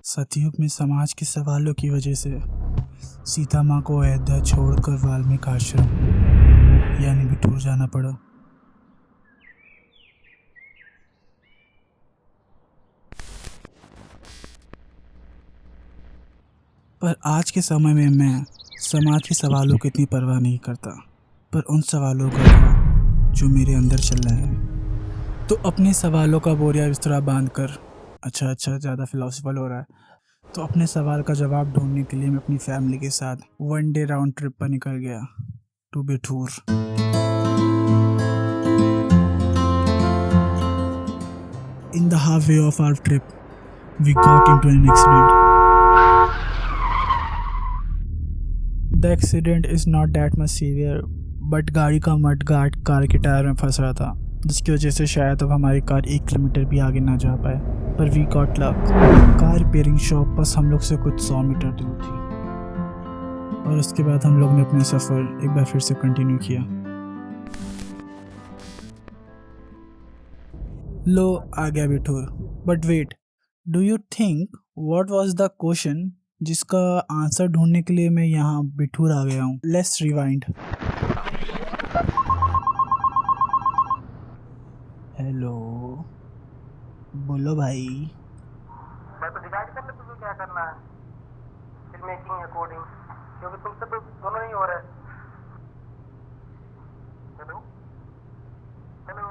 सतयुग में समाज के सवालों की वजह से सीता माँ को अयोध्या छोड़कर वाल्मीकि आश्रम यानी बिठूर जाना पड़ा। पर आज के समय में मैं समाज के सवालों की इतनी परवाह नहीं करता, पर उन सवालों का जो मेरे अंदर चल रहे हैं। तो अपने सवालों का बोरिया बिस्तरा बांधकर अच्छा ज़्यादा फिलोसफल हो रहा है, तो अपने सवाल का जवाब ढूंढने के लिए मैं अपनी फैमिली के साथ 1 डे राउंड ट्रिप पर निकल गया to Bithoor. In the halfway of our trip, we got into an accident. The accident is not that much severe, but गाड़ी का मडगार्ड कार के टायर में फंस रहा था, जिसकी वजह से शायद अब हमारी कार 1 किलोमीटर भी आगे ना जा पाए। पर we got luck, car repairing shop बस हम लोग से कुछ 100 मीटर दूर थी। और उसके बाद हम लोग ने अपना सफ़र एक बार फिर से कंटिन्यू किया। लो आ गया Bithoor. But wait, do you think what was the question जिसका आंसर ढूंढने के लिए मैं यहाँ बिठूर आ गया हूँ? Let's rewind. हेलो, बोलो भाई। मैं तो डिसाइड कर ले तुझे क्या करना है, फिल्म मेकिंग या कोडिंग, क्योंकि तुमसे तो दोनों नहीं हो रहे। Hello hello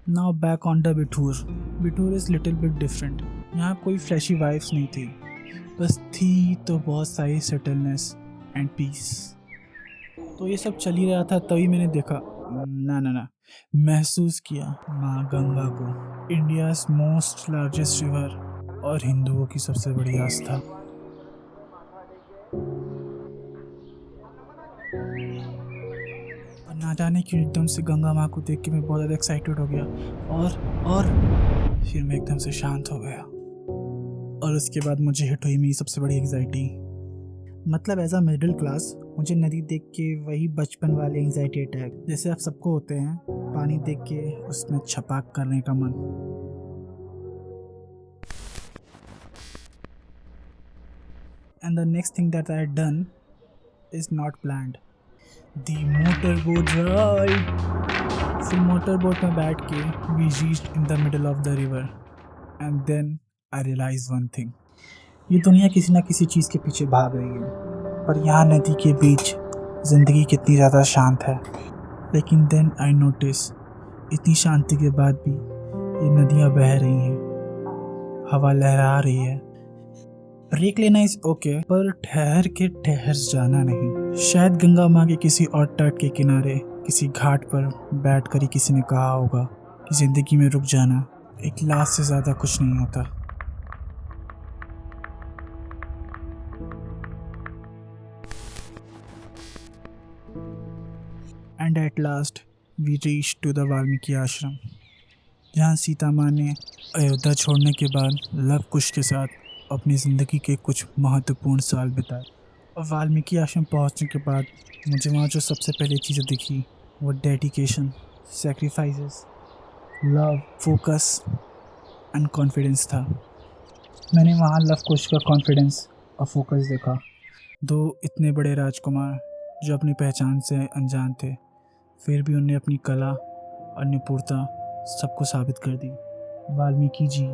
now back on the Bithoor. Bithoor is little bit different. यहाँ कोई फ्लैशी वाइब्स नहीं थी, बस थी तो बहुत सारी सेटलनेस एंड पीस। तो ये सब चल ही रहा था, तभी मैंने देखा ना महसूस किया माँ गंगा को, इंडियाज़ मोस्ट लार्जेस्ट रिवर और हिंदुओं की सबसे बड़ी आस्था। और ना जाने क्यों एकदम से गंगा माँ को देख के मैं बहुत ज़्यादा एक्साइटेड हो गया और फिर मैं एकदम से शांत हो गया। और उसके बाद मुझे हिट हुई मेरी सबसे बड़ी एंग्जाइटी। मतलब एज अ मिडिल क्लास मुझे नदी देख के वही बचपन वाले एंग्जाइटी अटैक जैसे आप सबको होते हैं, पानी देख के उसमें छपाक करने का मन। And the next thing that I had done is not planned, the motor boat ride. फिर मोटर बोट में बैठ के we reached in the middle of the river and then I realise one thing, ये दुनिया किसी ना किसी चीज़ के पीछे भाग रही है, पर यहाँ नदी के बीच ज़िंदगी कितनी ज़्यादा शांत है। लेकिन देन आई नोटिस, इतनी शांति के बाद भी ये नदियाँ बह रही हैं, हवा लहरा रही है। ब्रेक लेना इज़ ओके, पर ठहर जाना नहीं। शायद गंगा माँ के किसी और तट के किनारे किसी घाट पर बैठकर ही किसी ने कहा होगा कि ज़िंदगी में रुक जाना एक लाश से ज़्यादा कुछ नहीं होता। And at last we reach to the Valmiki ashram, जहाँ सीता माँ ने अयोध्या छोड़ने के बाद लव कुश के साथ अपनी ज़िंदगी के कुछ महत्वपूर्ण साल बिताए। और वाल्मीकि आश्रम पहुँचने के बाद मुझे वहाँ जो सबसे पहले चीज़ें दिखी वो dedication, sacrifices, love, focus and confidence था। मैंने वहाँ लव कुश का कॉन्फिडेंस और फोकस देखा। दो इतने बड़े राजकुमार जो अपनी पहचान से अनजान थे, फिर भी उन्हें अपनी कला और निपुणता सबको साबित कर दी। वाल्मीकि जी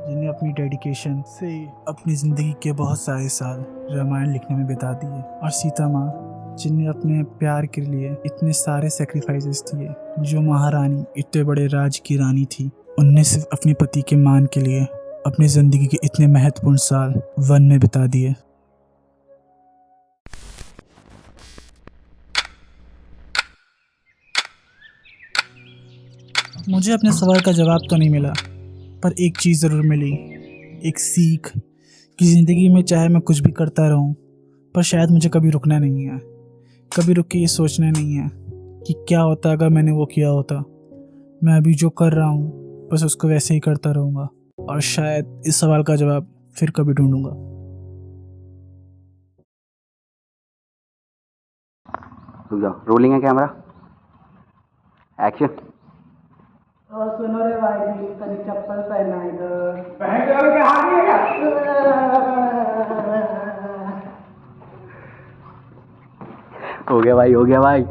जिन्हें अपनी डेडिकेशन से अपनी ज़िंदगी के बहुत सारे साल रामायण लिखने में बिता दिए, और सीता माँ जिन्हें अपने प्यार के लिए इतने सारे सेक्रीफाइसेस दिए। जो महारानी इतने बड़े राज की रानी थी, उनने सिर्फ अपने पति के मान के लिए अपनी ज़िंदगी के इतने महत्वपूर्ण साल वन में बिता दिए। मुझे अपने सवाल का जवाब तो नहीं मिला, पर एक चीज़ ज़रूर मिली, एक सीख कि ज़िंदगी में चाहे मैं कुछ भी करता रहूं, पर शायद मुझे कभी रुकना नहीं है। कभी रुक के ये सोचना नहीं है कि क्या होता अगर मैंने वो किया होता। मैं अभी जो कर रहा हूँ बस उसको वैसे ही करता रहूँगा, और शायद इस सवाल का जवाब फिर कभी ढूंढूंगा। रुक जाओ, रोलिंग है कैमरा। एक्शन। और सुनो रे भाई जी, कभी चप्पल पहना इधर। हो गया भाई, हो गया भाई।